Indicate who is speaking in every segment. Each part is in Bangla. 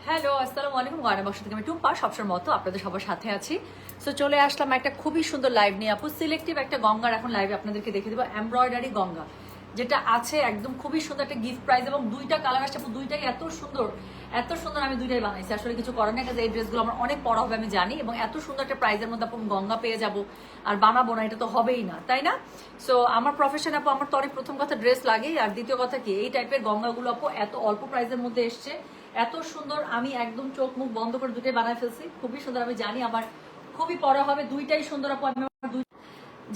Speaker 1: হ্যালো, আসসালামু আলাইকুম। গয়না বক্স থেকে আমি টুম্পা সবসময় মতো আপনাদের সবার সাথে আছি। সো চলে আসলাম একটা খুবই সুন্দর লাইভ নিয়ে আপু। সিলেক্টিভ একটা গঙ্গার এখন লাইভে আপনাদেরকে দেখে দেবো, এমব্রয়ডারি গঙ্গা যেটা আছে একদম খুবই সুন্দর একটা গিফট প্রাইস এবং দুইটা কালার আসছে আপু, দুইটাই এত সুন্দর এত সুন্দর। আমি দুইটাই বানাইছি, আসলে কিছু করার নেই, কারণ এই ড্রেসগুলো আমার অনেক পড়া হবে আমি জানি, এবং এত সুন্দর একটা প্রাইজের মধ্যে আপু গঙ্গা পেয়ে যাব আর বানাবো না, এটা তো হবেই না, তাই না? সো আমার প্রফেশন আপু, আমার তো অনেক প্রথম কথা ড্রেস লাগেই, আর দ্বিতীয় কথা কি এই টাইপের গঙ্গাগুলো আপু এত অল্প প্রাইজের মধ্যে এসছে, এত সুন্দর। আমি একদম চোখ মুখ বন্ধ করে দুটাই বানায় ফেলছি, খুবই সুন্দর। আমি জানি আমার খুবই পড়া হবে, দুইটাই সুন্দর আপু। আমি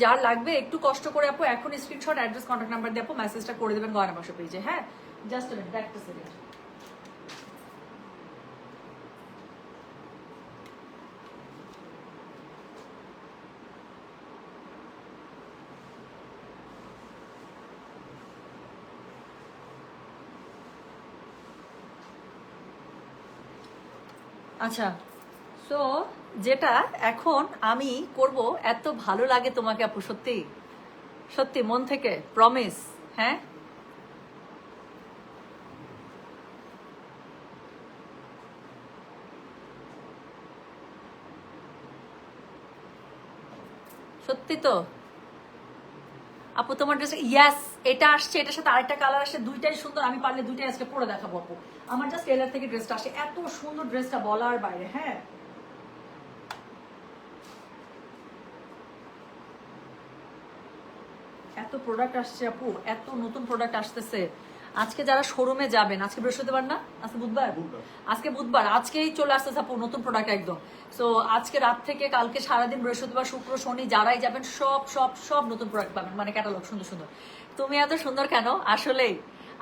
Speaker 1: যার লাগবে একটু কষ্ট করে আপু এখন স্ক্রিনশট, অ্যাড্রেস, কন্ট্যাক্ট নাম্বার দিয়ে আপু মেসেজটা করে দেবেন গয়না বাক্স পেজে। হ্যাঁ, জাস্ট আ মিনিট, একটা সেকেন্ড। আচ্ছা, সো যেটা এখন আমি করব, এত ভালো লাগে তোমাকে আপু, সত্যি সত্যি মন থেকে প্রমিস। হ্যাঁ, সত্যি তো আপু তোমার ড্রেস, ইয়াস, এটা আসছে, এটার সাথে আরেকটা কালার আসছে, দুইটাই সুন্দর। আমি পারলে দুইটাই আজকে পরে দেখাবো আপু। আমার জাস্ট টেলার থেকে ড্রেসটা আসে, এত সুন্দর ড্রেসটা বলার বাইরে। হ্যাঁ, এত প্রোডাক্ট আসছে আপু, এত নতুন প্রোডাক্ট আসতেছে। আজকে যারা শোরুমে যাবেন, আজকে বৃহস্পতিবার না, আজকে বুধবার, আজকে বুধবার, আজকেই চলে আসতেছে আপু নতুন প্রোডাক্ট একদম। সো আজকে রাত থেকে কালকে সারাদিন, বৃহস্পতিবার, শুক্র, শনি যারাই যাবেন সব সব সব নতুন প্রোডাক্ট পাবেন, মানে ক্যাটালগ সুন্দর সুন্দর। তুমি এত সুন্দর কেন আসলেই?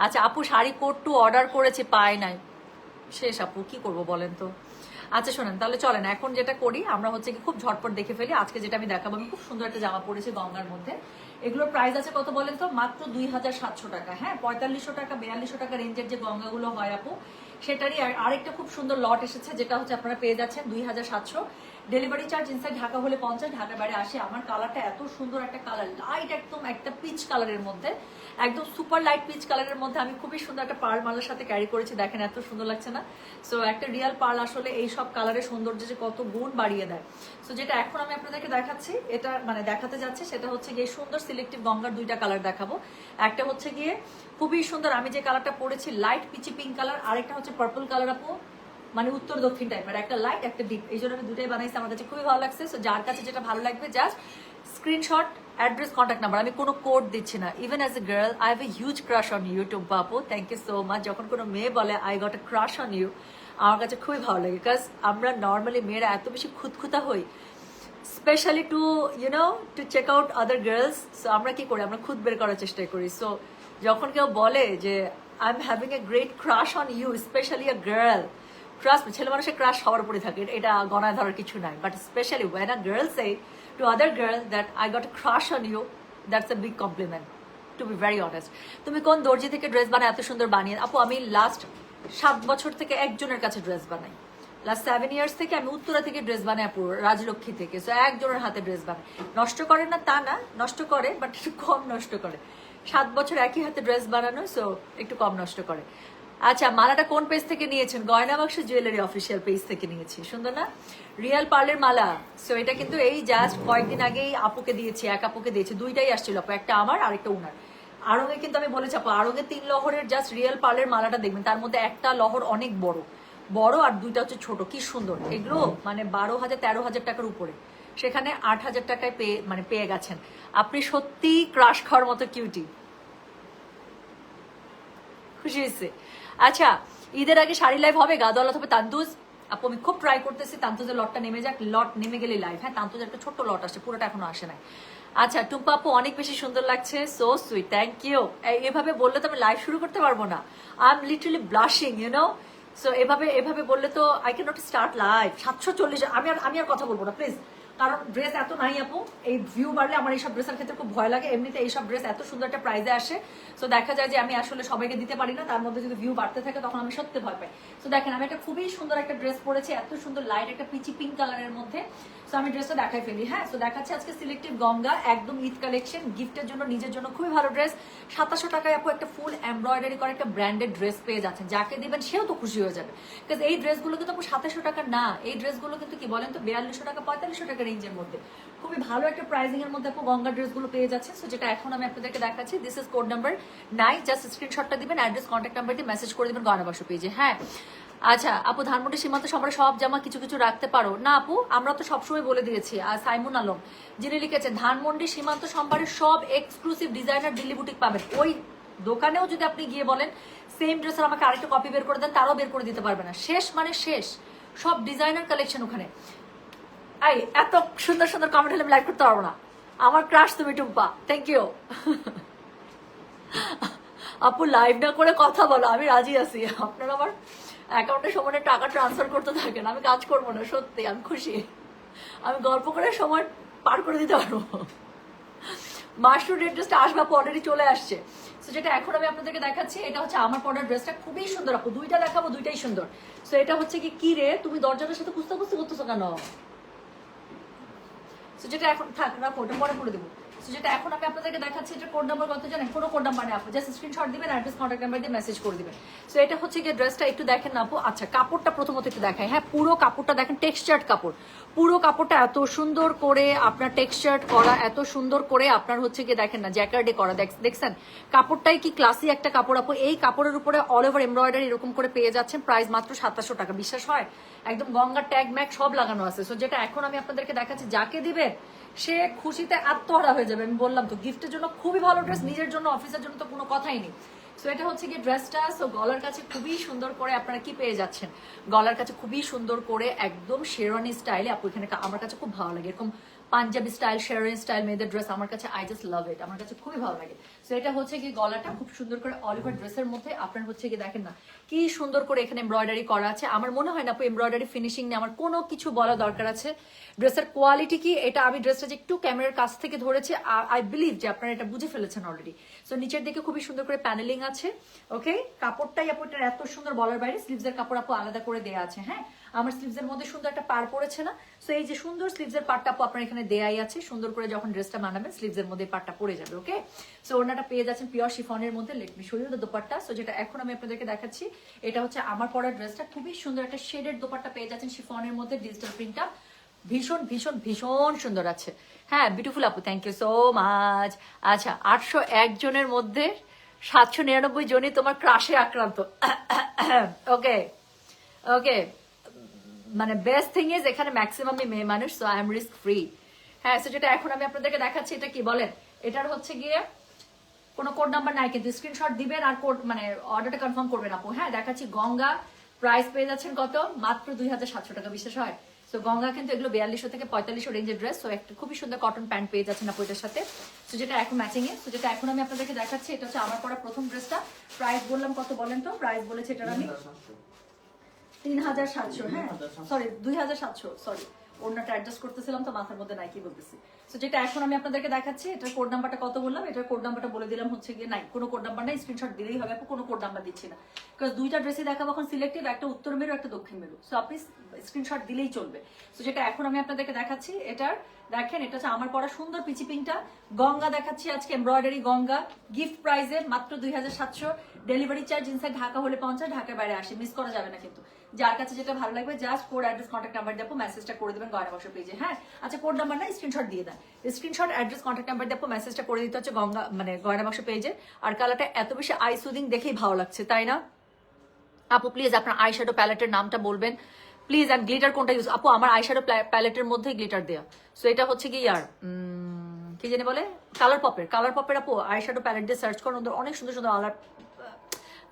Speaker 1: আচ্ছা আপু, শাড়ি কোট টু অর্ডার করেছি, পাই নাই, শেষ আপু, কি করব বলেন তো। আচ্ছা শোনেন, তাহলে চলেন এখন যেটা করি আমরা হচ্ছে কি খুব ঝটপট দেখে ফেলি। আজকে যেটা আমি দেখাবো, আমি খুব সুন্দর একটা জামা পরেছি গঙ্গার মধ্যে। এগুলোর প্রাইস আছে কত বলেন তো? মাত্র 2700 টাকা। হ্যাঁ, 4500 টাকা 4200 টাকা রেঞ্জের যে গঙ্গাগুলো হয় আপু, সেটারই আরেকটা খুব সুন্দর লট এসেছে, যেটা হচ্ছে আপনারা পেয়ে যাচ্ছেন 2700। ডেলিভারি চার্জ ইনসাইড ঢাকা হলে 50, ঢাকার বাইরে আসে। আমার কালারটা এত সুন্দর একটা কালার, লাইট একদম একটা পিচ কালারের মধ্যে, একদম সুপার লাইট পিচ কালারের মধ্যে। আমি খুবই সুন্দর একটা পার্ল মালার সাথে ক্যারি করেছি, দেখেন এত সুন্দর লাগছে না? সো একটা রিয়াল পার্ল আসলে এই সব কালারের সৌন্দর্য যে কত গুণ বাড়িয়ে দেয়। সো যেটা এখন আমি আপনাদেরকে দেখাচ্ছি, এটা মানে দেখাতে যাচ্ছে, সেটা হচ্ছে গিয়ে সুন্দর সিলেক্টিভ গঙ্গার দুইটা কালার দেখাবো। একটা হচ্ছে গিয়ে খুবই সুন্দর, আমি যে কালারটা পরেছি লাইট পিচি পিঙ্ক কালার, আরেকটা হচ্ছে পার্পল কালার আপু, মানে উত্তর দক্ষিণ টাইপের, একটা লাইট একটা ডিপ। এই জন্য আমি দুটাই বানাইছি, আমার কাছে খুবই ভালো লাগছে। সো যার কাছে যেটা ভালো লাগবে just screenshot, address, contact number. আমি কোনো কোড দিচ্ছি না। Even as a girl I have a huge crush on you Tumpa আপু, থ্যাংক ইউ সো মাচ। যখন কোনো মেয়ে বলে I got a crush on you, আমার কাছে খুবই ভালো লাগে, বিকজ আমরা নর্মালি মেয়েরা এত বেশি খুঁতখুঁতা হই, specially to you know to check out other girls. So আমরা কি করি, আমরা খুদ বের করার চেষ্টা করি। সো যখন কেউ বলে যে I am having a great crush on you, specially a girl, trust me, ছেলে মানুষের ক্রাশ হওয়ার উপরে থাকে, এটা গণায় ধরার কিছু নাই, but specially when a girl say to other girl that I got a crush on you, that's a big compliment, to be very honest. তুমি কোন দর্জি থেকে ড্রেস বানায় এত সুন্দর বানিয়ে? আপু আমি লাস্ট 7 বছর থেকে একজনের কাছে ড্রেস বানাই, লাস্ট 7 ইয়ার্স থেকে আমি উত্তরা থেকে ড্রেস বানাই আপু, রাজলক্ষ্মী থেকে। সো একজনের হাতে ড্রেস বানাই, নষ্ট করে না তা না, নষ্ট করে বাট একটু কম নষ্ট করে। 7 বছর একই হাতে ড্রেস বানানো, সো একটু কম নষ্ট করে। আচ্ছা, মালাটা কোন পেজ থেকে নিয়েছেন? গয়না বাক্স জুয়েলারি অফিসিয়াল পেজ থেকে নিয়েছি, সুন্দর না? রিয়াল পার্লের মালা। সো এটা কিন্তু এই জাস্ট কয়েকদিন আগেই আপুকে দিয়েছি, এক আপুকে দিয়েছি, দুইটাই আসছিল আপু, একটা আমার আরেকটা উনার। আড়ঙে কিন্তু আমি বলেছি আপু, আড়ঙে 3 লহরের জাস্ট রিয়েল পার্লের মালাটা দেখবেন, তার মধ্যে একটা লহর অনেক বড় বড় আর দুইটা হচ্ছে ছোট, কি সুন্দর। এগুলো মানে 12,000-13,000 টাকার উপরে, সেখানে 8,000 টাকায় পেয়ে গেছেন। আপনি সত্যি ক্রাশ খাওয়ার মতো কিউটি, খুশি হয়েছে। আচ্ছা, ঈদের আগে শাড়ি লাইভ হবে গাদওয়ালা হবে তান্তুজ আপু, আমি খুব ট্রাই করতেছি তান্তুজের লটটা নেমে যাক, লট নেমে গেলে লাইভ। হ্যাঁ, তান্তুজের একটা ছোট্ট লট আসছে, পুরোটা এখনো আসে নাই। আচ্ছা টুম্পা আপু, অনেক বেশি সুন্দর লাগছে, সো সুইট, থ্যাংক ইউ। এভাবে বললে তো আমি লাইভ শুরু করতে পারবো না, I am literally blushing you know. So এভাবে এভাবে বললে তো I can not start live. 740, আমি আর কথা বলবো না প্লিজ, কারণ ড্রেস এত নাই আপু, এই ভিউ বাড়লে আমার এইসব ড্রেসের ক্ষেত্রে খুব ভয় লাগে। এমনিতে এইসব ড্রেস এত সুন্দর একটা প্রাইজে আসে, সো দেখা যায় যে আমি আসলে সবাইকে দিতে পারি না, তার মধ্যে যদি ভিউ বাড়তে থাকে তখন আমি সত্যি ভয় পাই। সো দেখেন আমি একটা খুবই সুন্দর একটা ড্রেস পরেছি, এত সুন্দর লাইট একটা পিচি পিঙ্ক কালারের মধ্যে। সো আমি ড্রেসটা দেখাই ফেলি। হ্যাঁ, সো দেখাচ্ছি আজকে সিলেক্টিভ গঙ্গা, একদম ঈদ কালেকশন, গিফটের জন্য, নিজের জন্য খুবই ভালো ড্রেস। 2700 টাকায় আপু একটা ফুল এমব্রয়ডারি করে একটা ব্র্যান্ডেড ড্রেস পেয়ে যাচ্ছেন, যাকে দিবেন সেও তো খুশি হয়ে যাবে। বিকজ এই ড্রেসগুলো কিন্তু আপু 2700 টাকা না, এই ড্রেসগুলো কিন্তু কি বলেন তো 4200 টাকা 4500 টাকা রেঞ্জের মধ্যে, খুবই ভালো একটা প্রাইসিং এর মধ্যে আপু গঙ্গা ড্রেসগুলো পেয়ে যাচ্ছে। সো যেটা এখন আমি আপনাদেরকে দেখাচ্ছি, this is code number 9, just স্ক্রিনশটটা দিবেন, অ্যাড্রেস কন্ট্যাক্ট নাম্বার দিয়ে মেসেজ করে দিবেন গয়না বাক্স পেজে। হ্যাঁ, আচ্ছা আপু ধানমন্ডি সীমান্ত সবার সব জামা কিছু কিছু রাখতে পারো না আপু? আমরা তো সবসময় বলে দিয়েছি। আর সাইমুন আলম যিনি লিখেছেন ধানমন্ডি সীমান্ত সম্ভারের সব এক্সক্লুসিভ ডিজাইনার দিল্লি বুটিক পাবেন, ওই দোকানেও যদি আপনি গিয়ে বলেন সেম ড্রেসের আমাকে আরেকটা কপি বের করে দেন, তারাও বের করে দিতে পারবে না। শেষ মানে শেষ, সব ডিজাইনার কালেকশন ওখানে। এই এত সুন্দর সুন্দর কমেন্ট হলে আমি লাইক করতে পারবো না। আমার ক্রাশ তুমি টুম্পা, থ্যাংক ইউ। আপু লাইভ না করে কথা বলো, আমি রাজি আছি। আপনারা আমার অ্যাকাউন্টে সময় টাকা ট্রান্সফার করতে থাকেন, আমি কাজ করবো না, সত্যি আমি খুশি। আমি গল্প করে সময় পার করে দিতে পারবো। মাশরুম রেড ড্রেসটা আসবে আপু, অলরেডি চলে আসছে। সো যেটা এখন আমি আপনাদেরকে দেখাচ্ছি, এটা হচ্ছে আমার পরার ড্রেসটা, খুবই সুন্দর আপু, দুইটা দেখাবো, দুইটাই সুন্দর। সো এটা হচ্ছে কি রে তুমি দরজাটার সাথে কুস্তা কুস্তি করতেছো কেন? সো যেটা এখন থাক রাখো, ওটা পরে করে দেবো। সো যেটা এখন আমি আপনাদেরকে দেখাচ্ছি, এটা কোড নাম্বার কত জানেন? কোনো কোড নাম্বার নেই আপু, জাস্ট স্ক্রিনশট দিবেন, অ্যাড্রেস কন্ট্যাক্ট নাম্বার দিয়ে মেসেজ করে দিবেন। সো এটা হচ্ছে গিয়ে ড্রেসটা একটু দেখেন না আপু। আচ্ছা কাপড়টা প্রথমত একটু দেখাই। হ্যাঁ, পুরো কাপড়টা দেখেন, টেক্সচার্ড কাপড়, পুরো কাপড়টা এত সুন্দর করে আপনার টেক্সচার্ড করা, এত সুন্দর করে আপনার হচ্ছে গিয়ে দেখেন না জ্যাকার্ডে করা, দেখছেন কাপড়টাই কি ক্লাসি একটা কাপড় আপু। এই কাপড়ের উপরে অল ওভার এমব্রয়ডারি এরকম করে পেয়ে যাচ্ছেন, প্রাইস মাত্র 2700 টাকা। বিশ্বাস হয়? একদম গঙ্গার ট্যাগ ম্যাগ সব লাগানো আছে। সো যেটা এখন আমি আপনাদেরকে দেখাচ্ছি, যাকে দিবে সে খুশিতে আত্মহারা হয়ে যাবে। আমি বললাম তো গিফটের জন্য খুবই ভালো ড্রেস, নিজের জন্য অফিসের জন্য তো কোনো কথাই নেই। সো এটা হচ্ছে কি ড্রেসটা। সো গলার কাছে খুবই সুন্দর করে আপনারা কি পেয়ে যাচ্ছেন, গলার কাছে খুবই সুন্দর করে একদম শেরওয়ানি স্টাইলে আপু, এখানে আমার কাছে খুব ভালো লাগে এরকম পাঞ্জাবি স্টাইল, শেরওয়ানি স্টাইল মেয়েদের ড্রেস, আমার কাছে আই জাস্ট লাভ ইট, আমার কাছে খুবই ভালো লাগে। সো এটা হচ্ছে কি গলাটা খুব সুন্দর করে অলিভার ড্রেসের মধ্যে আপনার হচ্ছে কি দেখেন না কি সুন্দর করে এখানে এমব্রয়ডারি করা আছে। আমার মনে হয় না আপু এমব্রয়ডারি ফিনিশিং নিয়ে আমার কোনো কিছু বলা দরকার আছে। ড্রেসের কোয়ালিটি কি, এটা আমি ড্রেসটা যে একটু ক্যামেরার কাছ থেকে ধরেছি, আই বিলিভ যে আপনারা এটা বুঝে ফেলেছেন অলরেডি। সো নিচের দিকে খুবই সুন্দর করে প্যানেলিং আছে। ওকে, কাপড়টাই আপু এটা এত সুন্দর, বলার বাইরে। স্লিভসের কাপড় আপু আলাদা করে দেয়া আছে। হ্যাঁ, আমার স্লিভসের মধ্যে সুন্দর একটা পার পড়েছে না? সো এই যে সুন্দর স্লিভসের পার্টটা আপু আপনার এখানে দেয়াই আছে, সুন্দর করে যখন ড্রেসটা বানাবেন স্লিভসের মধ্যে পার্টটা পড়ে যাবে। ওকে, সো ওনাটা পেয়ে যাচ্ছেন পিওর শিফনের মধ্যে, let me show you the dupatta. So যেটা এখন আমি আপনাদেরকে দেখাচ্ছি, এটা হচ্ছে আমার পরা ড্রেসটা, খুবই সুন্দর একটা শেডেড দোপাট্টা পেয়ে যাচ্ছেন শিফনের মধ্যে, ডিজিটাল প্রিন্টটা ভীষণ ভীষণ ভীষণ সুন্দর আছে। হ্যাঁ, বিউটিফুল আপু, থ্যাংক ইউ সো মাচ। আচ্ছা 801 জনের মধ্যে 799 জনই তোমার ক্রাশে আক্রান্ত। ওকে ওকে, মানে বেস্ট থিং ইজ এখানে ম্যাক্সিমামই মেয়ে মানুষ, so I am risk free. হ্যাঁ, সো যেটা এখন আমি আপনাদেরকে দেখাচ্ছি, এটা কি বলেন, এটার হচ্ছে গিয়ে কোনো কোড নাম্বার নাই, কিন্তু স্ক্রিনশট দিবেন আর কোড মানে অর্ডারটা কনফার্ম করবেন আপু। হ্যাঁ, দেখাচ্ছি গঙ্গা, প্রাইস পেয়ে যাচ্ছেন কত? মাত্র 2700 টাকা। বিশ্বাস হয়? সো গঙ্গা কিন্তু এগুলো 4200 থেকে 4500 রেঞ্জের ড্রেস। সো একটা খুবই সুন্দর কটন প্যান্ট পেয়ে যাচ্ছেন আপু এটার সাথে। সো যেটা এখন ম্যাচিং এ। সো যেটা এখন আমি আপনাদেরকে দেখাচ্ছি, এটা হচ্ছে আমার পরা প্রথম ড্রেসটা। প্রাইস বললাম কত বলেন তো? প্রাইস বলেছে এটার আমি 3700। হ্যাঁ সরি 2700, সরি ওড়নাটা অ্যাডজাস্ট করতেছিলাম তো মাথার মধ্যে নাই কি বলতেছি। সো যেটা এখন আমি আপনাদেরকে দেখাচ্ছি, এটার কোড নাম্বারটা কত বললাম, এটার কোড নাম্বারটা বলে দিলাম হচ্ছে গিয়ে নাই, কোনো কোড নাম্বার নাই, স্ক্রিনশট দিলেই হবে আপু, কোনো কোড নাম্বার দিচ্ছি না। বিকজ দুইটা ড্রেসই দেখাবো এখন সিলেক্টিভ, একটা উত্তর মেরু একটা দক্ষিণ মেরু। সো আপনি স্ক্রিনশট দিলেই চলবে। সো যেটা এখন আমি আপনাদেরকে দেখাচ্ছি, এটার দেখেন এটা হচ্ছে আমার পরা সুন্দর পিচি পিংটা গঙ্গা দেখাচ্ছি আজকে, এমব্রয়ডারি গঙ্গা, গিফট প্রাইজে মাত্র 2700। ডেলিভারি চার্জ ইনসাইড ঢাকা হলে 50, ঢাকার বাইরে 80, মিস করা যাবে না কিন্তু। যার কাছে যেটা ভালো লাগবে just code address contact number দিয়ে মেসেজটা করে দেবেন গয়না বাক্স পেজে। হ্যাঁ, আচ্ছা কোড নাম্বার না, স্ক্রিনশট দিয়ে দেন, স্ক্রিনশট অ্যাড্রেস কন্ট্যাক্ট নাম্বার দিয়ে মেসেজটা করে দিতে হচ্ছে গঙ্গা মানে গয়না বাক্স পেজে। আর কালারটা এত বেশি আই সুদিং দেখেই ভালো লাগছে, তাই না আপু? প্লিজ আপনার আই শ্যাডো প্যালেটের নামটা বলবেন প্লিজ, অ্যান্ড গ্লিটার কোনটা ইউজ? আপু আমার আই শ্যাডো প্যালেটের মধ্যে গ্লিটার দেয়া। সো এটা হচ্ছে কি ইয়ার কি জানি বলে, কালার পপের আপু আই শ্যাডো প্যালেট দিয়ে সার্চ করুন, ওদের অনেক সুন্দর সুন্দর আলার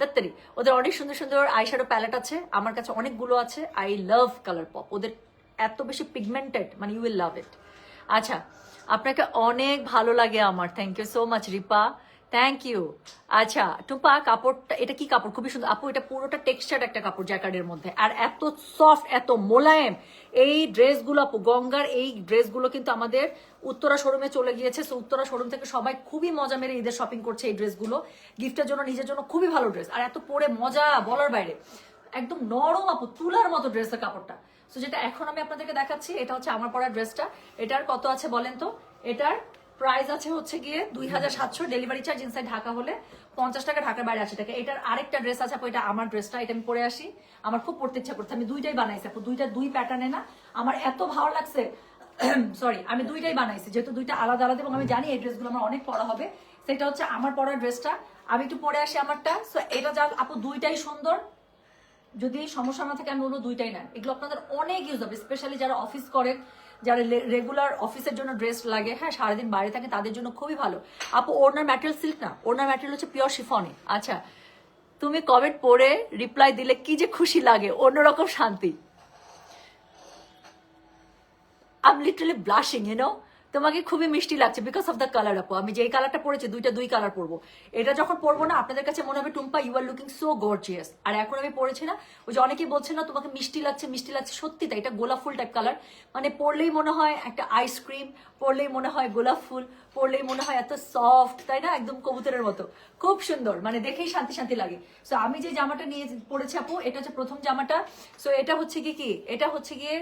Speaker 1: দাত্তারি, ওদের অনেক সুন্দর সুন্দর আই শ্যাডো প্যালেট আছে, আমার কাছে অনেকগুলো আছে। আই লাভ কালার পপ, ওদের এত বেশি পিগমেন্টেড, মানে ইউ উইল লাভ ইট। আচ্ছা আপনাকে অনেক ভালো লাগে আমার, thank you so much Ripa, thank you. আচ্ছা টুপা, কাপড়টা এটা কি কাপড়? খুবই সুন্দর আপু, এটা পুরোটা টেক্সচার একটা কাপড় জ্যাকার্ডের মধ্যে, আর এত সফট, এত মোলায়েম। এই ড্রেসগুলো আপু, গঙ্গার এই ড্রেসগুলো কিন্তু আমাদের উত্তরা শোরুমে চলে গিয়েছে। সো উত্তরা শোরুম থেকে সবাই খুবই মজা মেরে ঈদের শপিং করছে এই ড্রেসগুলো, গিফটের জন্য, নিজের জন্য খুবই ভালো ড্রেস, আর এত পরে মজা বলার বাইরে। একদম নরম আপু, তুলার মতো ড্রেসের কাপড়টা। সো যেটা এখন আমি আপনাদেরকে দেখাচ্ছি, এটা হচ্ছে আমার পরা ড্রেসটা। এটার কত আছে বলেন তো? এটার প্রাইস আছে হচ্ছে গিয়ে 2700, ডেলিভারি চার্জ ইনসাইড ঢাকা হলে 50 টাকা, ঢাকার বাইরে 80 টাকা। এটার আরেকটা ড্রেস আছে আপু, এটা আমার ড্রেসটা, এটা আমি পরে আসি, আমার খুব পড়তে ইচ্ছা করছে, আমি দুইটাই বানাইছি আপু, দুই প্যাটার্নে না, আমার এত ভালো লাগছে। সরি, আমি দুইটাই বানাইছি, যেহেতু দুইটা আলাদা আলাদা, এবং আমি জানি এই ড্রেসগুলো আমার অনেক পরা হবে। সেটা হচ্ছে আমার পরা ড্রেসটা, আমি একটু পরে আসি আমারটা। সো এটা যা আপু, দুইটাই সুন্দর, যদি সমস্যা না থাকে আমি বলবো দুইটাই নেন, এগুলো আপনাদের অনেক ইউজ হবে, স্পেশালি যারা অফিস করেন, যারা রেগুলার অফিসের জন্য ড্রেস লাগে, হ্যাঁ সারাদিন বাইরে থাকে, তাদের জন্য খুবই ভালো আপু। ওড়নার ম্যাটেরিয়াল সিল্ক না, ওড়নার ম্যাটেরিয়াল হচ্ছে পিওর শিফনে। আচ্ছা, তুমি কমেন্ট পড়ে রিপ্লাই দিলে কি যে খুশি লাগে, অন্যরকম শান্তি। I'm literally blushing, you know? তোমাকে খুবই মিষ্টি লাগছে বিকজ অফ দ্য কালার আপু। আমি যে কালারটা পরেছি, দুই কালার পরবো। এটা যখন পরবো না, আপনাদের কাছে মনে হবে Tumpa you are looking so gorgeous. আর এখন আমি পরেছি না, ওই যে অনেকেই বলছে না তোমাকে মিষ্টি লাগছে, মিষ্টি লাগছে, সত্যি তাই। এটা গোলাপ ফুল টাইপ কালার, মানে পরলেই মনে হয় একটা আইসক্রিম, পরলেই মনে হয় গোলাপ ফুল, পরলেই মনে হয় এত সফট, তাই না? একদম কবুতরের মতো, খুব সুন্দর, মানে দেখেই শান্তি শান্তি লাগে। সো আমি যে জামাটা নিয়ে পরেছি আপু, এটা হচ্ছে প্রথম জামাটা। সো এটা হচ্ছে কি এটা হচ্ছে গিয়ে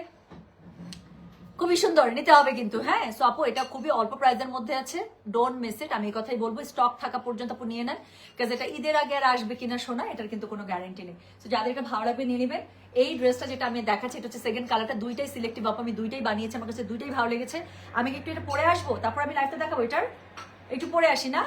Speaker 1: খুবই সুন্দর, নিতে হবে কিন্তু, হ্যাঁ। সো আপু এটা খুবই অল্প প্রাইসের মধ্যে আছে, ডোন্ট মিস ইট। আমি এই কথাই বলবো, স্টক থাকা পর্যন্ত আপু নিয়ে নেন, কাজ এটা ঈদের আগে আর আসবে কিনা শোনা, এটার কিন্তু কোনো গ্যারান্টি নেই। সো যাদের এটা ভালো লাগবে নিয়ে নেবেন। এই ড্রেসটা যেটা আমি দেখাচ্ছি, এটা হচ্ছে সেকেন্ড কালারটা, দুইটাই সিলেক্টিভ আপু, আমি দুইটাই বানিয়েছি, আমার কাছে দুইটাই ভালো লেগেছে। আমি একটু এটা পরে আসবো, তারপর আমি লাইভটা দেখাবো। এটার একটু পরে আসি না,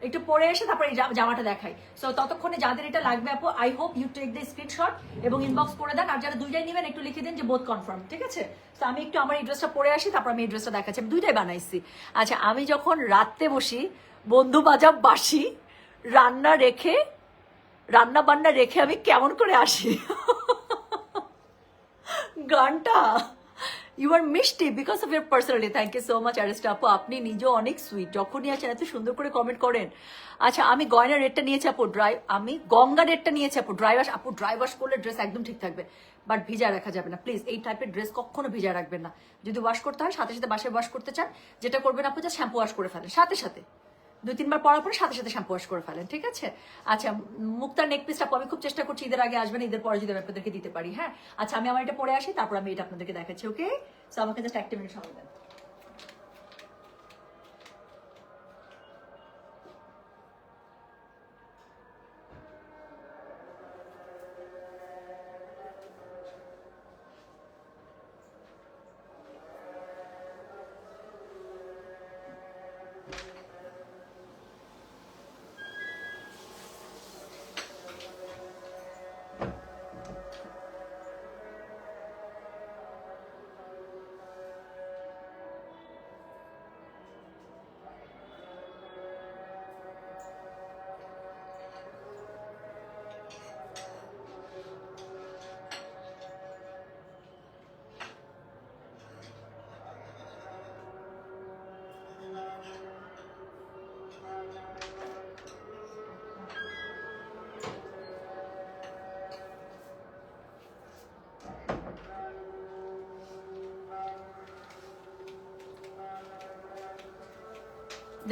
Speaker 1: একটু পরে এসে তারপরে জামাটা দেখাই। সো ততক্ষণে যাদের এটা লাগবে আপু, I hope you take the screenshot এবং ইনবক্স করে দেন। আর যারা দুইটাই নেবেন একটু লিখে দিন যে বোথ কনফার্ম, ঠিক আছে? তো আমি একটু আমার এই ড্রেসটা পরে আসি, তারপর আমি এই ড্রেসটা দেখাচ্ছি, আমি দুইটাই বানাইছি। আচ্ছা, আমি যখন রাত্রে বসি, বন্ধু বাজাব বাসি, রান্না বান্না রেখে আমি কেমন করে আসি গানটা। ইউ আর মিষ্টি because of your personality. Thank you so much Arista আপু, আপনি নিজেও অনেক সুইট, যখনই আছেন এত সুন্দর করে কমেন্ট করেন। আচ্ছা, আমি গয়না রেটটা নিয়েছি আপু, আমি গঙ্গা রেটটা নিয়েছি আপু। ড্রাই ওয়াশ করলে ড্রেস একদম ঠিক থাকবে, বাট ভিজা রাখা যাবে না প্লিজ। এই টাইপের ড্রেস কখনো ভিজা রাখবেন না। যদি ওয়াশ করতে হয় সাথে সাথে বাসায় ওয়াশ করতে চান, যেটা করবেন আপু, যা শ্যাম্পু ওয়াশ করে ফেলেন সাথে সাথে, 2-3 বার পরার পরে সাথে সাথে শ্যাম্পু ওয়াশ করে ফেলেন, ঠিক আছে? আচ্ছা, মুক্তার নেক পিসটা আমি খুব চেষ্টা করছি ঈদের আগে আসবেন, ঈদের পরে যদি আমি আপনাদেরকে দিতে পারি, হ্যাঁ। আচ্ছা, আমি আমার এটা পরে আসি, তারপর আমি এটা আপনাদেরকে দেখাচ্ছি, ওকে? সো আমাকে জাস্ট 1 মিনিট সময় দেন।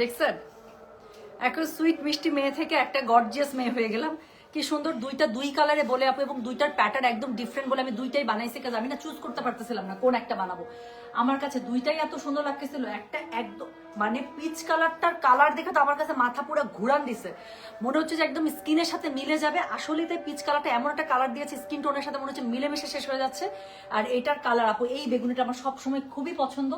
Speaker 1: দেখছেন, এখন সুইট মিষ্টি মেয়ে থেকে একটা গর্জিয়াস মেয়ে হয়ে গেলাম। কি সুন্দর, দুই কালারে বলে আপু, এবং দুইটার প্যাটার্ন একদম ডিফারেন্ট বলে আমি দুইটাই বানাইছি, কাজ আমি না চুজ করতে পারতেছিলাম না কোন একটা বানাবো। আমার কাছে দুইটাই এত সুন্দর লাগতেছিল, একটা একদম মানে পিচ কালারটার কালার দেখে তো আমার কাছে মাথা পুরো ঘুরান দিছে, মনে হচ্ছে যে একদম স্কিনের সাথে মিলে যাবে। আসলে তাই পিচ কালারটা এমন একটা কালার দিয়েছে, স্কিন টোনের সাথে মনে হচ্ছে মিলেমিশে শেষ হয়ে যাচ্ছে। আর এটার কালার আপু, এই বেগুনিটা আমার সবসময় খুবই পছন্দ,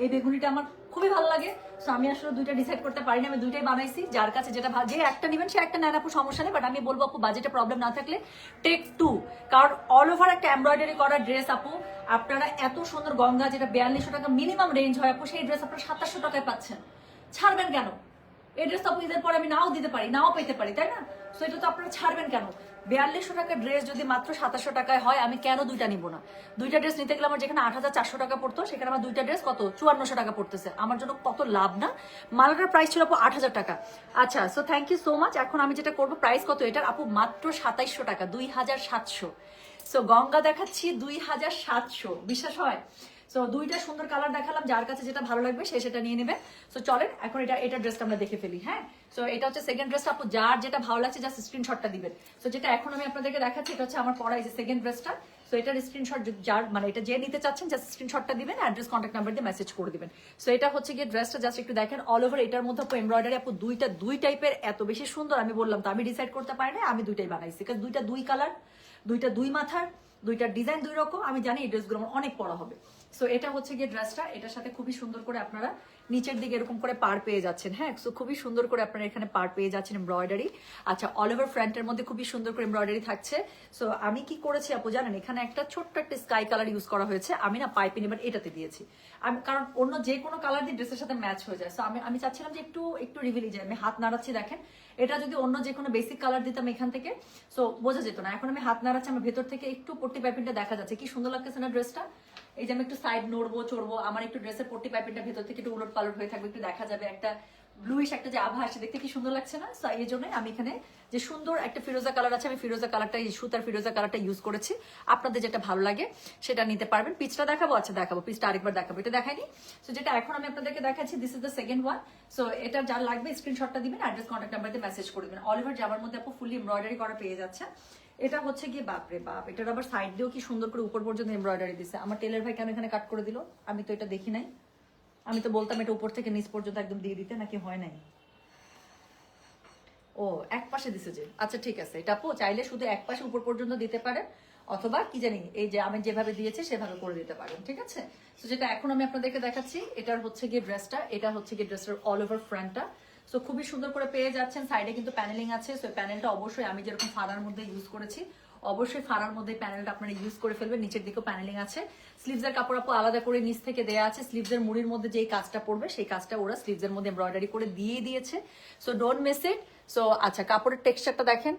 Speaker 1: এই বেগুনিটা আমার খুবই ভালো লাগে। সো আমি আসলে দুইটা ডিসাইড করতে পারি না, আমি দুইটাই বানাইছি। যার কাছে যেটা যে একটা নেবেন সে একটা নেন আপু, সমস্যা নেই। বাট আমি বলবো আপু, বাজেটে প্রবলেম না থাকলে টেক 2, কারণ অল ওভার একটা এমব্রয়ডারি করা ড্রেস আপু, আপনারা এত সুন্দর গঙ্গা যেটা 4200 টাকা মিনিমাম রেঞ্জ হয় আপু, সেই ড্রেস আপনারা 2700 টাকায় পাচ্ছেন। ছাড়বেন কেন? এই ড্রেস তো আপু ঈদের পরে আমি নাও দিতে পারি, নাও পেতে পারি, তাই না? সো এটা তো আপনারা ছাড়বেন কেন? 4200 টাকার ড্রেস যদি মাত্র 2700 টাকায় হয়, আমি কেন দুইটা নিব না? দুইটা ড্রেস নিতে গেলে আমার যেখানে 8400 টাকা পড়তো, সেখানে আমার দুইটা ড্রেস কত 5400 টাকা পড়তেছে। আমার জন্য কত লাভ না? মালাটার প্রাইস ছিল আপু 8000 টাকা। আচ্ছা, so thank you so much. এখন আমি যেটা করবো, প্রাইস কত এটার আপু? মাত্র 2700 টাকা, 2700। সো গঙ্গা দেখাচ্ছি 2700, বিশ্বাস হয়? সো দুইটা সুন্দর কালার দেখালাম, যার কাছে যেটা ভালো লাগবে সে সেটা নিয়ে নেবে। সো চলেন এখন এটা ড্রেসটা আমরা দেখে ফেলি। হ্যাঁ, সো এটা হচ্ছে সেকেন্ড ড্রেসটা, আপু যার যেটা ভালো লাগছে জাস্ট স্ক্রিনশটটা দিবেন। সো যেটা এখন আমি আপনাদেরকে দেখাচ্ছি, এটা হচ্ছে আমার পরা এই যে সেকেন্ড ড্রেসটা। সো এটার স্ক্রিনশট যার মানে এটা যে নিতে চাচ্ছেন জাস্ট স্ক্রিনশটটা দিবেন, অ্যাড্রেস কন্ট্যাক্ট নাম্বার দিয়ে মেসেজ করে দিবেন। সো এটা হচ্ছে গিয়ে ড্রেসটা, জাস্ট একটু দেখেন অল ওভার এটার মধ্যে আপু এমব্রয়ডারি, আপু দুই টাইপের, এত বেশি সুন্দর। আমি বললাম তো আমি ডিসাইড করতে পারি না, আমি দুইটাই বানাইছি, কারণ দুই কালার, দুই মাথার, দুইটা ডিজাইন দুই রকম। আমি জানি এই ড্রেসগুলো আমার অনেক পড়া হবে। সো এটা হচ্ছে গিয়ে ড্রেসটা, এটার সাথে খুবই সুন্দর করে আপনারা নিচের দিকে এরকম করে পার পেয়ে যাচ্ছেন। হ্যাঁ, সো খুবই সুন্দর করে আপনারা এখানে পার পেয়ে যাচ্ছেন এমব্রয়ডারি। আচ্ছা, অল ওভার ফ্রন্টের মধ্যে খুবই সুন্দর করে এমব্রয়ডারি থাকছে। সো আমি কি করেছি আপু জানেন, এখানে একটা ছোট্ট একটা স্কাই কালার ইউজ করা হয়েছে। আমি না পাইপিং এবার এটাতে দিয়েছি, আমি কারণ অন্য যে কোনো কালার দিয়ে ড্রেসের সাথে ম্যাচ হয়ে যায়। সো আমি চাচ্ছিলাম যে একটু রিভিলি যায়। আমি হাত নাড়াচ্ছি, দেখেন এটা যদি অন্য যে কোনো বেসিক কালার দিতাম এখান থেকে, সো বোঝা যেত না। এখন আমি হাত নাড়াচ্ছি, আমার ভেতর থেকে একটু পট্টি পাইপিংটা দেখা যাচ্ছে। কি সুন্দর লাগতেছে না ড্রেসটা? এই যে আমি একটু সাইড নড়বো চড়বো, আমার একটু ড্রেসের পট্টি পাইপিংটা ভেতর থেকে একটু উলট পালট হয়ে থাকবে, একটু দেখা যাবে একটা ব্লুইশ একটা যে আভা আসে, দেখতে কি সুন্দর লাগছে না? সো এই জন্যই আমি এখানে যে সুন্দর একটা ফিরোজা কালার আছে, আমি ফিরোজা কালারটা, সুতার ফিরোজা কালারটা ইউজ করেছি। আপনাদের যেটা ভালো লাগে সেটা নিতে পারবেন। পিচটা দেখাবো? আচ্ছা দেখাবো, পিচটা আরেকবার দেখাবো, এটা দেখাইনি। সো যেটা এখন আমি আপনাদেরকে দেখাচ্ছি, this is the second one. So এটা যার লাগবে স্ক্রিনশটটা দিবেন, অ্যাড্রেস কন্ট্যাক্ট নাম্বার দিয়ে মেসেজ করে দিবেন। অল ওভার জামার মধ্যে আপু ফুলি এমব্রয়ডারি করা পেয়ে যাচ্ছে। এটা হচ্ছে গিয়ে বাপরে বাপ, এটার আবার সাইড দিয়েও কি সুন্দর করে উপর পর্যন্ত এমব্রয়ডারি দিছে। আমার টেলার ভাই কেন এখানে কাট করে দিল? আমি তো এটা দেখি নাই। আমি তো বলতাম এটা উপর থেকে নিচ পর্যন্ত একদম দিয়ে দিতে, নাকি হয় নাই? ও এক পাশে দিছে যে, আচ্ছা ঠিক আছে। এটা আপু চাইলে শুধু এক পাশে উপর পর্যন্ত দিতে পারেন, অথবা কি জানি এই যে আমি যেভাবে দিয়েছি সেভাবে করে দিতে পারেন, ঠিক আছে? তো যেটা এখন আমি আপনাদেরকে দেখাচ্ছি, এটার হচ্ছে গিয়ে ড্রেসটা, এটা হচ্ছে গিয়ে ড্রেসের অল ওভার ফ্রন্টটা। সো খুবই সুন্দর করে পেয়ে যাচ্ছেন। সাইডে কিন্তু প্যানেলিং আছে। সো প্যানেলটা অবশ্যই আমি যেরকম ফাড়ার মধ্যে ইউজ করেছি, অবশ্যই ফাড়ার মধ্যে প্যানেলটা আপনারা ইউজ করে ফেলবেন। নিচের দিকেও প্যানেলিং আছে। স্লিভসের কাপড় আপু আলাদা করে নিচ থেকে দেওয়া আছে। স্লিভসের মুড়ির মধ্যে যেই কাজটা পড়বে সেই কাজটা ওরা স্লিভসের মধ্যে এমব্রয়ডারি করে দিয়ে দিয়েছে। So don't miss it. So আচ্ছা, কাপড়ের টেক্সচারটা দেখেন,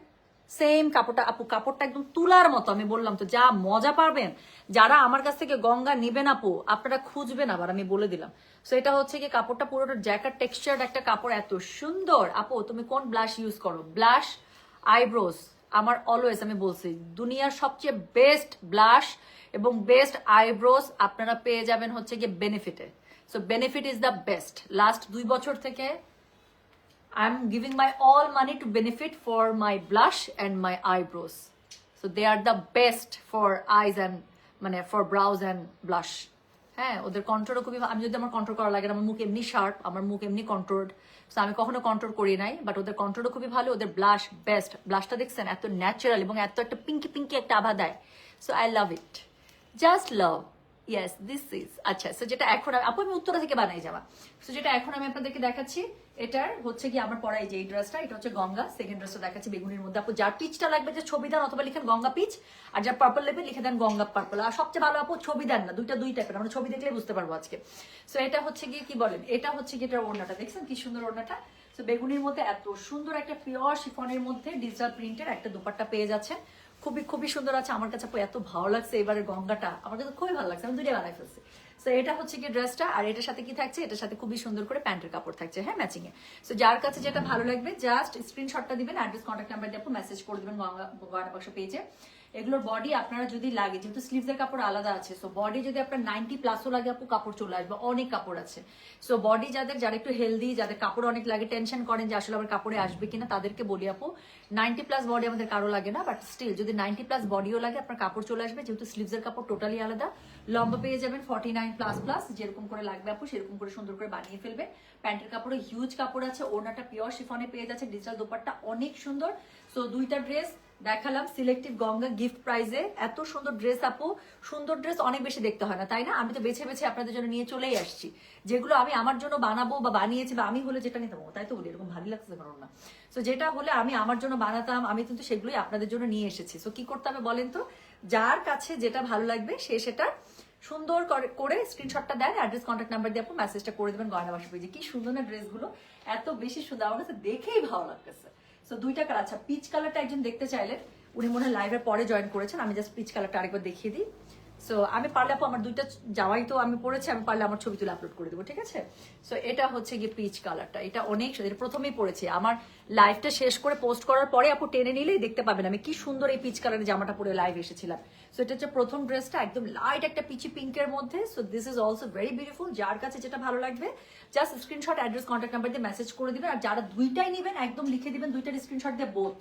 Speaker 1: সেম কাপড়টা আপু, কাপড়টা একদম তুলার মতো। আমি বললাম তো, যা মজা পাবেন। যারা আমার কাছ থেকে গঙ্গা নিবেন আপু, আপনারা খুঁজবেন আবার, আমি বলে দিলাম। সো এটা হচ্ছে কি কাপড়টা পুরোটা জ্যাকেট টেক্সচার একটা কাপড়, এত সুন্দর। আপু তুমি কোন ব্লাশ ইউজ করো? ব্লাশ, আইব্রোস আমার অলওয়েজ, আমি বলছি দুনিয়ার সবচেয়ে বেস্ট ব্লাশ এবং বেস্ট আইব্রোস আপনারা পেয়ে যাবেন হচ্ছে গিয়ে বেনিফিটে। So Benefit is the best. Last 2 বছর থেকে I'm giving my all money to benefit for my blush and my eyebrows. So they are the best for eyes and মানে for brows and blush. হ্যাঁ, ওদের কন্ট্রোলও খুবই, আমি যদি আমার কন্ট্রোল করা লাগে, আমার মুখ এমনি শার্প, আমার মুখ এমনি কন্ট্রোলড, সো আমি কখনো কন্ট্রোল করি নাই, বাট ওদের কন্ট্রোলও খুবই ভালো। ওদের ব্লাশ বেস্ট। ব্লাশটা দেখছেন এত ন্যাচারাল এবং এত একটা পিঙ্কি একটা আভা দেয়। So I love it, just love. Yes, this is আচ্ছা। সো যেটা এখন আপু আমি উত্তরা থেকে বানাই যাওয়া। সো যেটা এখন আমি আপনাদেরকে দেখাচ্ছি, এটার হচ্ছে কি আমার পরা এই যে ড্রেসটা, এটা হচ্ছে গঙ্গা। সেকেন্ড ড্রেসটা দেখাচ্ছি বেগুনির মধ্যে। আপু যার পিচটা লাগবে যে ছবি দেন, অথবা লিখেন গঙ্গা পিচ, আর যার পার্পল লাগবে লিখে দেন গঙ্গা পার্পল। আর সবচেয়ে ভালো আপু ছবি দেন না, দুই টাইপের, আমরা ছবি দেখলে বুঝতে পারবো আজকে। সো এটা হচ্ছে গিয়ে কি বলেন, এটা হচ্ছে গিয়ে এটার ওড়নাটা দেখছেন কি সুন্দর ওড়নাটা। সো বেগুনির মধ্যে এত সুন্দর একটা পিওর শিফনের মধ্যে ডিজিটাল প্রিন্টের একটা দুপাট্টা পেয়ে যাচ্ছে। খুবই সুন্দর আছে। আমার কাছে এত ভালো লাগছে এবারে গঙ্গাটা, আমার কাছে খুবই ভালো লাগছে। আমি দুইটা বানাই ফেলছি। সো এটা হচ্ছে কি ড্রেসটা, আর এটার সাথে কি থাকছে, এটার সাথে খুবই সুন্দর করে প্যান্টের কাপড় থাকছে, হ্যাঁ ম্যাচিং এ। সো যার কাছে যেটা ভালো লাগবে জাস্ট স্ক্রিনশটটা দিবেন, অ্যাড্রেস কন্ট্যাক্ট নাম্বার দিয়ে আপু মেসেজ করে দিবেন গয়না বাক্স পেজে। এগুলোর বডি আপনারা যদি লাগে, যেহেতু স্লিভসের কাপড় আলাদা আছে, সো বডি যদি আপনার 90+ লাগে আপু, কাপড় চলে আসবে, অনেক কাপড় আছে। সো বডি যারা একটু হেলদি, যাদের কাপড় অনেক লাগে, টেনশন করেন যে আসলে আমার কাপড়ে আসবে কিনা, তাদেরকে বলি আপু 90+ বডি আমাদের কারো লাগে না, বাট স্টিল যদি 90+ বডিও লাগে আপনার কাপড় চলে আসবে, যেহেতু স্লিভসের কাপড় টোটালি আলাদা। লম্বা পেয়ে যাবেন 49++, যেরকম করে লাগবে আপু সেরকম করে সুন্দর করে বানিয়ে ফেলবে। প্যান্টের কাপড়ে হিউজ কাপড় আছে, ওড়নাটা পিওর শিফনে পেয়ে যাচ্ছে, ডিজিটাল দোপাট্টা অনেক সুন্দর। সো দুইটা ড্রেস দেখালাম সিলেক্টিভ গঙ্গা গিফট প্রাইজে। এত সুন্দর ড্রেস আপু, সুন্দর ড্রেস অনেক বেশি দেখতে হয় না, তাই না? আমি তো বেছে আপনাদের জন্য নিয়ে চলেই আসছি, যেগুলো আমি আমার জন্য বানাবো বা বানিয়েছি, বা আমি হলে যেটা নিতাম, তাই তো বলি, এরকম ভারী লাগছে কারণ না। সো যেটা হলে আমি আমার জন্য বানাতাম, আমি কিন্তু সেগুলোই আপনাদের জন্য নিয়ে এসেছি। সো কি করতে হবে বলেন তো, যার কাছে যেটা ভালো লাগবে সে সেটা সুন্দর করে স্ক্রিনশটটা দেন, অ্যাড্রেস কন্ট্যাক্ট নাম্বার দিয়ে আপু মেসেজটা করে দেবেন গয়না বাক্স পেজে। কি সুন্দর না ড্রেসগুলো, এত বেশি সুন্দর, আমার কাছে দেখেই ভালো লাগতেছে। সো দুইটা কালার। আচ্ছা পিচ কালারটা একজন দেখতে চাইলেন, উনি মনে হয় লাইভের পরে জয়েন করেছেন, আমি জাস্ট পিচ কালারটা আরেকবার দেখিয়ে দিই। সো আমি পারলে আপু আমার দুইটা যাওয়াই তো আমি পড়েছি, আমি পারলে আমার ছবি তুলে আপলোড করে দেবো, ঠিক আছে? সো এটা হচ্ছে গিয়ে পিচ কালারটা, এটা অনেক সুন্দর, এটা প্রথমেই পড়েছি। আমার লাইভটা শেষ করে পোস্ট করার পরে আপু টেনে নিলেই দেখতে পাবেন আমি কি সুন্দর এই পিচ কালারের জামাটা পরে লাইভ এসেছিলাম। সো এটা হচ্ছে প্রথম ড্রেসটা, একদম লাইট একটা পিচি পিঙ্কের মধ্যে। So this is also very beautiful. যার কাছে যেটা ভালো লাগবে just screenshot, address, contact number দিয়ে মেসেজ করে দিবেন। আর যারা দুইটাই নেবেন একদম লিখে দিবেন দুইটার স্ক্রিনশট দিয়ে বোথ।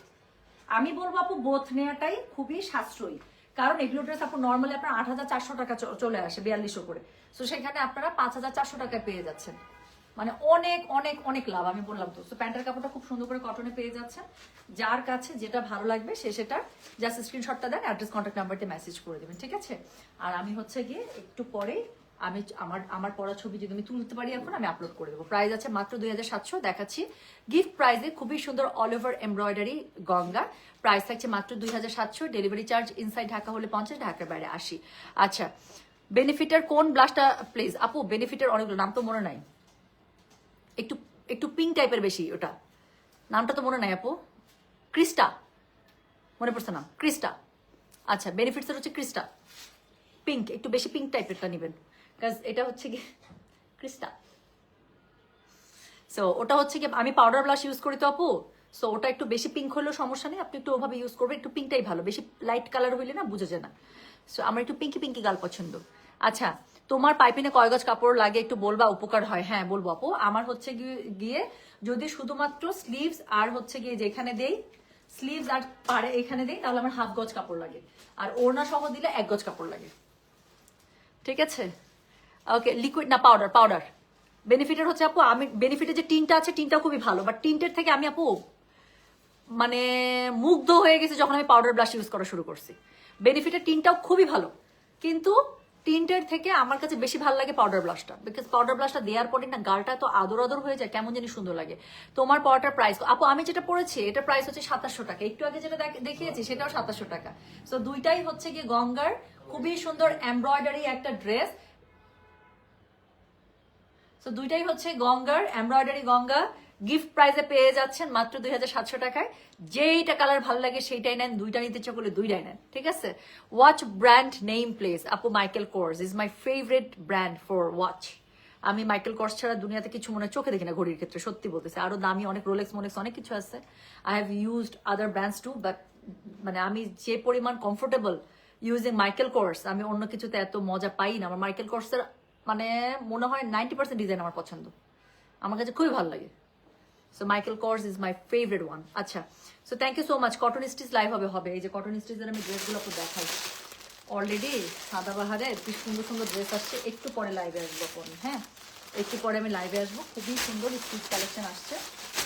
Speaker 1: আমি বলবো আপু বোথ নেওয়াটাই খুবই সাশ্রয়ী, কারণ এগুলো ড্রেস আপনার নর্মালি আপনার 8,400 টাকা চলে আসে 4200 করে। সো সেখানে আপনারা 5,400 টাকায় পেয়ে যাচ্ছেন, মানে অনেক অনেক অনেক লাভ। আমি বললাম তো। সো প্যান্টের কাপড়টা খুব সুন্দর করে কটনে পেয়ে যাচ্ছেন। যার কাছে যেটা ভালো লাগবে সে সেটা জাস্ট স্ক্রিনশটটা দেন, অ্যাড্রেস, কন্ট্যাক্ট নাম্বার দিয়ে মেসেজ করে দেবেন, ঠিক আছে? আর আমি হচ্ছে গিয়ে একটু পরে আমি আমার পড়া ছবি যদি আমি তুলতে পারি এখন আমি আপলোড করে দেবো। প্রাইস আছে মাত্র 2,700। দেখাচ্ছি গিফট প্রাইজে খুবই সুন্দর all over embroidery Ganga. Price থাকছে মাত্র 2,700। ডেলিভারি চার্জ ইনসাইড ঢাকা হলে 50, ঢাকার বাইরে 80। আচ্ছা বেনিফিটের কোন ব্লাশটা প্লিজ আপু? বেনিফিটের অনেকগুলো নাম তো মনে নাই, একটু একটু পিঙ্ক টাইপের বেশি, ওটা নামটা তো মনে নাই আপু। ক্রিস্টা মনে পড়ছে না, ক্রিস্টা। আচ্ছা বেনিফিটস হচ্ছে ক্রিস্টা, পিঙ্ক, একটু বেশি পিঙ্ক টাইপেরটা নেবেন, কাজ এটা হচ্ছে কি ক্রিস্টা। সো ওটা হচ্ছে কি আমি পাউডার ব্লাশ ইউজ করি তো আপু। সো ওটা একটু বেশি পিঙ্ক হলেও সমস্যা নেই, আপনি একটু ওভাবে ইউজ করবেন। একটু পিঙ্কটাই ভালো, বেশি লাইট কালার হইলে না বুঝা যায় না। সো আমার একটু পিঙ্কি পিঙ্কি গাল পছন্দ। আচ্ছা তোমার পাইপিনে কয় গজ কাপড় লাগে একটু বলবা, উপকার হয়? হ্যাঁ বলবো আপু। আমার হচ্ছে গিয়ে যদি শুধুমাত্র স্লিভস আর হচ্ছে গিয়ে যেখানে দেই স্লিভস আর পাড়ে এখানে দেই তাহলে আমার 1/2 গজ কাপড় লাগে, আর ওড়না সহ দিলে 1 গজ কাপড় লাগে, ঠিক আছে? ওকে লিকুইড না পাউডার? পাউডার বেনিফিটের হচ্ছে আপু, আমি বেনিফিটের যে টিনটা আছে টিনটা খুবই ভালো, বাট টিনটের থেকে আমি আপু মানে মুগ্ধ হয়ে গেছি যখন আমি পাউডার ব্লাশ ইউজ করা শুরু করছি। বেনিফিটের টিনটাও খুবই ভালো, কিন্তু টিন্টের থেকে আমার কাছে বেশি ভালো লাগে পাউডার ব্লাশটা, বিকজ পাউডার ব্লাশটা দেওয়ার পরে না গালটা তো আদর আদর হয়ে যায়, কেমন জানি সুন্দর লাগে। তোমার পড়াটার প্রাইস আপু? আমি যেটা পড়েছি এটার প্রাইস হচ্ছে 2700 টাকা, একটু আগে যেটা দেখিয়েছি সেটাও 2700 টাকা। সো দুইটাই হচ্ছে গিয়ে গঙ্গার খুবই সুন্দর এমব্রয়ডারি একটা ড্রেস। সো দুইটাই হচ্ছে গঙ্গার এমব্রয়ডারি গঙ্গা, গিফট প্রাইজে পেয়ে যাচ্ছেন মাত্র 2,700 টাকায়। যেইটা কালার ভালো লাগে সেইটাই নেন, দুইটা নিতে ইচ্ছা করলে দুইটাই নেন, ঠিক আছে? ওয়াচ ব্র্যান্ড নেম প্লেস আপু? Michael Kors is my favourite brand for watch. আমি মাইকেল কোর্স ছাড়া দুনিয়াতে কিছু মনে চোখে দেখি না ঘড়ির ক্ষেত্রে, সত্যি বলতেছে। আরো দামি অনেক রোলেক্স মোলেক্স অনেক কিছু আছে। I have used other brands too, but মানে আমি যে পরিমাণ কমফোর্টেবল ইউজিং মাইকেল কোর্স আমি অন্য কিছুতে এত মজা পাই না। আমার মাইকেল কোর্সের মানে মনে হয় 90% ডিজাইন আমার পছন্দ, আমার কাছে খুবই ভালো লাগে। So Michael Kors is my favourite one. আচ্ছা so thank you so much. Cotton stitch live হবে। এই যে কটন স্টিচের আমি ড্রেসগুলো তো দেখাই অলরেডি। সাদাবাহারের কি সুন্দর সুন্দর ড্রেস আসছে, একটু পরে লাইভে আসবো আপনি। হ্যাঁ একটু পরে আমি লাইভে আসবো, খুবই সুন্দর স্টিচ কালেকশন আসছে।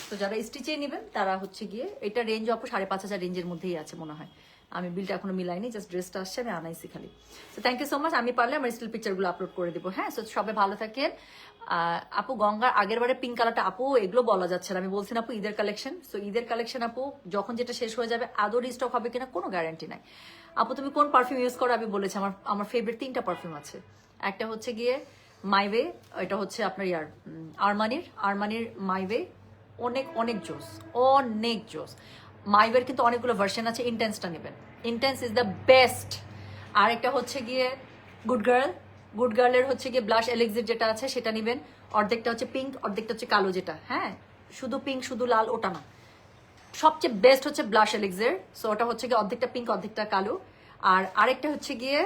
Speaker 1: তো যারা স্টিচেই নেবেন তারা হচ্ছে গিয়ে এটা রেঞ্জ অপ 5,500 রেঞ্জের মধ্যেই আছে মনে হয়। আমি বিলটা এখনো মিলাইনি, জাস্ট ড্রেসটা আসছে, আমি আনাইছি খালি। তো থ্যাংক ইউ সো মাচ। আমি পারলে আমার স্টিল পিকচারগুলো আপলোড করে দেবো। হ্যাঁ সো সবাই ভালো থাকেন। আপু গঙ্গার আগের বারে পিঙ্ক কালারটা আপু এগুলো বলা যাচ্ছে না, আমি বলছি না আপু ঈদের কালেকশন। সো ঈদের কালেকশন আপু যখন যেটা শেষ হয়ে যাবে আদৌ রিস্টক হবে কিনা কোনো গ্যারান্টি নাই। আপু তুমি কোন পারফিউম ইউজ করো? আমি বলেছি আমার ফেভারিট 3টা পারফিউম আছে। একটা হচ্ছে গিয়ে মাইওয়ে, এটা হচ্ছে আপনার আরমানির মাইওয়ে, অনেক অনেক জোস, অনেক জোস। মাইওয়ের কিন্তু অনেকগুলো ভার্সন আছে, ইন্টেন্সটা নেবেন, ইন্টেন্স ইজ দ্য বেস্ট। আর একটা হচ্ছে গিয়ে গুড গার্লের হচ্ছে গিয়ে ব্লাশ এলেক্সির যেটা আছে সেটা নেবেন। অর্ধেকটা হচ্ছে পিঙ্ক, অর্ধেকটা হচ্ছে কালো, যেটা হ্যাঁ শুধু পিঙ্ক শুধু লাল ওটা না, সবচেয়ে বেস্ট হচ্ছে ব্লাশ এলেক্সির। সো ওটা হচ্ছে গিয়ে অর্ধেকটা পিঙ্ক অর্ধেকটা কালো। আর আরেকটা হচ্ছে গিয়ে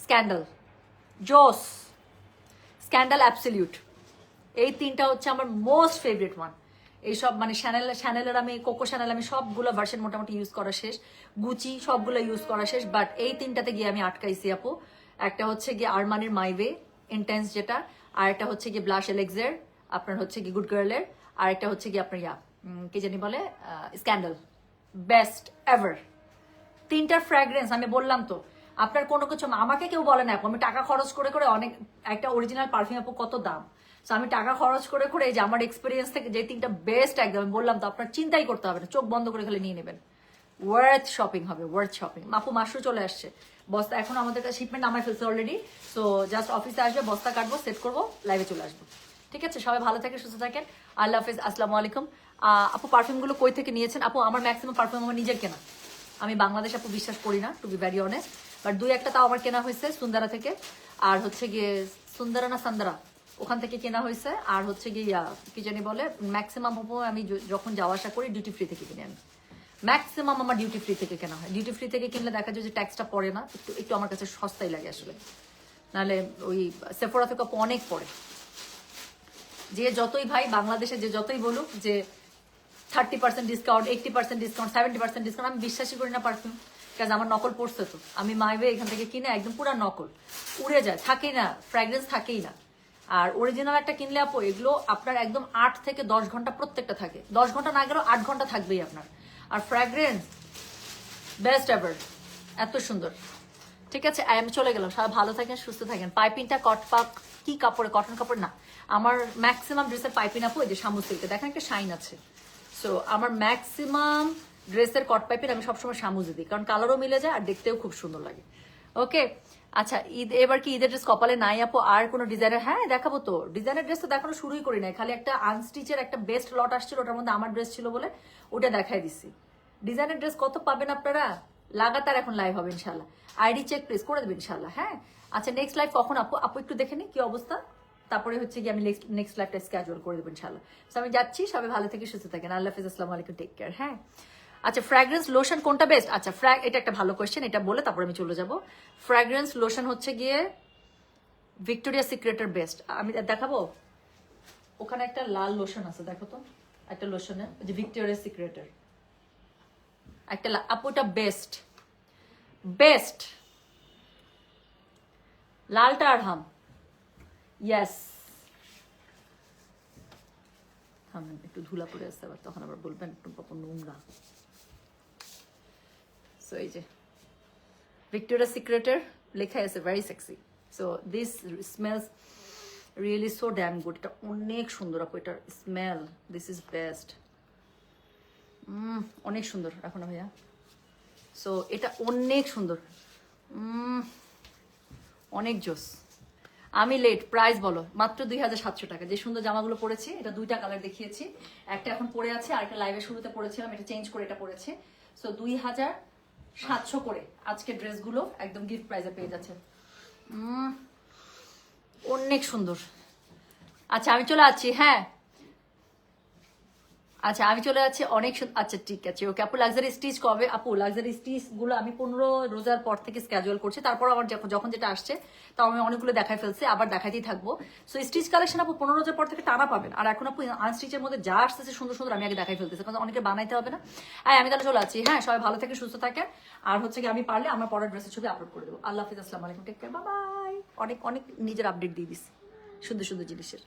Speaker 1: স্ক্যান্ডাল জোস, স্ক্যান্ডাল অ্যাবসলিউট। এই 3টা হচ্ছে আমার মোস্ট ফেভারিট ওয়ান। এইসব মানে শ্যানেলের আমি কোকো শ্যানেল আমি সবগুলো ভার্সন মোটামুটি ইউজ করা শেষ, গুচি সবগুলো ইউজ করা শেষ, বাট এই 3টাতে গিয়ে আমি আটকাইছি আপু। একটা হচ্ছে গিয়ে আরমানির মাইওয়ে ইন্টেন্স যেটা, আর একটা হচ্ছে গিয়ে ব্লাশ এলেক্সের আপনার হচ্ছে গিয়ে গুড গার্লের, আর একটা হচ্ছে গিয়ে আপনার কি জানি বলে স্ক্যান্ডাল, বেস্ট এভার। 3টার ফ্র্যাগ্রেন্স আমি বললাম তো, আপনার কোনো কিছু আমাকে কেউ বলে না আপু, আমি টাকা খরচ করে করে অনেক একটা অরিজিনাল পারফিউম আপু কত দাম। সো আমি টাকা খরচ করে করে এই যে আমার এক্সপিরিয়েন্স থেকে যে 3টা বেস্ট একদম আমি বললাম তো, আপনার চিন্তাই করতে হবে না, চোখ বন্ধ করে খালি নিয়ে নেবেন, ওয়ার্থ শপিং হবে, ওয়ার্থ শপিং। আপু মাশরু চলে আসছে, বস্তা এখন আমাদের কাছে শিপমেন্ট নামাই ফেলছে অলরেডি। সো জাস্ট অফিসে আসবে, বস্তা কাটবো, সেট করবো, লাইভে চলে আসবো। ঠিক আছে, সবাই ভালো থাকেন, সুস্থ থাকেন। আল্লাহ হাফিজ, আসসালামু আলাইকুম। আপু পারফিউমগুলো কই থেকে নিয়েছেন? আপু আমার ম্যাক্সিমাম পারফিউম আমার নিজের কেনা। আমি বাংলাদেশ আপু বিশ্বাস করি না, to be very honest, but দুই একটা তাও আমার কেনা হয়েছে সুন্দরা থেকে, আর হচ্ছে গিয়ে সুন্দরা না সান্দারা, ওখান থেকে কেনা হয়েছে। আর হচ্ছে গিয়ে কি জানি বলে, ম্যাক্সিমাম আপু আমি যখন যাওয়া আসা করি ডিউটি ফ্রি থেকে কিনে আনি। ম্যাক্সিমাম আমার ডিউটি ফ্রি থেকে কেনা হয়। ডিউটি ফ্রি থেকে কিনলে দেখা যায় যে ট্যাক্সটা পড়ে না, একটু একটু আমার কাছে সস্তাই লাগে আসলে। নাহলে ওই সেফোরা থেকে আপু অনেক পড়ে। যে যতই ভাই বাংলাদেশে যে যতই বলুক যে 30% ডিসকাউন্ট, 80% ডিসকাউন্ট, 70% ডিসকাউন্ট, আমি বিশ্বাসই করি না পারফিউম। কাজ আমার নকল পড়ছে তো, আমি মাইবে এখান থেকে কিনে একদম পুরো নকল, উড়ে যায়, থাকেই না, ফ্র্যাগ্রেন্স থাকেই না। আর অরিজিনাল একটা কিনলে আপু এগুলো আপনার একদম 8 থেকে 10 ঘন্টা প্রত্যেকটা থাকে, 10 ঘন্টা না গেলেও 8 ঘন্টা থাকবেই আপনার। আর ফ্র্যাগ্রেন্স বেস্ট এভার, এত সুন্দর। ঠিক আছে, আমি চলে গেলাম, সবাই ভালো থাকেন, সুস্থ থাকেন। পাইপিংটা কটপাক কি কাপড়ে, কটন কাপড় না, আমার ম্যাক্সিমাম ড্রেসের পাইপিং আপু এই যে শামু সিল্কে দেখেন একটা শাইন আছে। সো আমার ম্যাক্সিমাম ড্রেসের কট পাইপের আমি সবসময় সামুজে দিই, কারণ কালারও মিলে যায় আর দেখতেও খুব সুন্দর লাগে। ওকে, আচ্ছা ঈদ এবার কি ঈদের ড্রেস কপালে নাই আপু? আর কোনো ডিজাইনের? হ্যাঁ দেখাবো তো, ডিজাইনের ড্রেস তো দেখানো শুরুই করি নাই, খালি একটা আনস্টিচের একটা বেস্ট লট আসছিল, ওটার মধ্যে আমার ড্রেস ছিল বলে ওটা দেখাই দিছি। ডিজাইনের ড্রেস কত পাবেন আপনারা? লাগাতার এখন লাইভ হবে ইনশাল্লাহ, আইডি চেক প্লিজ করে দেবেন ইনশাল্লাহ। হ্যাঁ আচ্ছা, নেক্সট লাইভ কখন আপু? আপু একটু দেখে নি কি অবস্থা, তারপরে হচ্ছে কি আমি নেক্সট লাইভটা স্কেজুয়াল করে দেবো ইনশাল্লাহ। তো আমি যাচ্ছি, সবাই ভালো থেকে সুস্থ থাকেন, আল্লাহ হাফিজ, আসসালামু আলাইকুম, টেক কেয়ার। হ্যাঁ আচ্ছা, ফ্র্যাগ্রেন্স লোশন কোনটা বেস্ট? আচ্ছা এটা একটা ভালো কোয়েশ্চেন, এটা বলে তারপরে আমি চলে যাব। ফ্র্যাগ্রেন্স লোশন হচ্ছে গিয়ে ভিক্টোরিয়া সিক্রেটের বেস্ট। আমি দেখাবো, ওখানে একটা লাল লোশন আছে, দেখো তো একটা লোশনে, যে ভিক্টোরিয়া সিক্রেটের একটা আপু, ওটা বেস্ট বেস্ট, লালটা আর হাম, ইয়েস। থামেন, একটু ধুলা পড়ে আসতে, আবার তখন আবার বলবেন একটু পাপা নোংরা। সো এই যে ভিক্টোরিয়া সিক্রেটের লেখা আছে very sexy, so this smells really so dam good. এটা অনেক সুন্দর আপু, এটার স্মেল, দিস ইজ বেস্ট, অনেক সুন্দর। রাখো না ভাইয়া, সো এটা অনেক সুন্দর, অনেক জোস। আমি লেট, প্রাইস বলো? মাত্র 2700 টাকা। যে সুন্দর জামাগুলো পরেছি, এটা দুইটা কালার দেখিয়েছি, একটা এখন পরে আছে আর একটা লাইভের শুরুতে পরেছিলাম, এটা চেঞ্জ করে এটা পরেছে। সো 2700 করে আজকে ড্রেসগুলো একদম গিফট প্রাইজে পেয়ে যাচ্ছে, অনেক সুন্দর। আচ্ছা আমি চলে যাচ্ছি, হ্যাঁ আচ্ছা আমি চলে যাচ্ছি, অনেক আচ্ছা ঠিক আছে, ওকে আপু। লাক্সারি স্টিচ কবে আপু? লাক্সারি স্টিচ গুলো আমি 15 রোজার পর থেকে স্কেজুয়াল করছি, তারপর আমার যখন যেটা আসছে তাও আমি অনেকগুলো দেখাই ফেলছি, আবার দেখাইতেই থাকবো। সো স্টিচ কালেকশন আপু 15 রোজার পর থেকে টানা পাবেন। আর এখন আপু আনস্টিচের মধ্যে যা আসতেছে সুন্দর সুন্দর, আমি আগে দেখাই ফেলতেছি, কারণ অনেকে বানাইতে হবে না। হ্যাঁ আমি তাহলে চলে যাচ্ছি, হ্যাঁ সবাই ভালো থেকে সুস্থ থাকেন। আর হচ্ছে কি আমি পারলে আমার পরের ড্রেসের ছবি আপলোড করে দেবো। আল্লাহ হাফিজ, আসসালামু আলাইকুম, টেক কেয়ার, বাই বাই। অনেক অনেক নিজের আপডেট দিয়ে দিচ্ছি সুন্দর সুন্দর জিনিসের।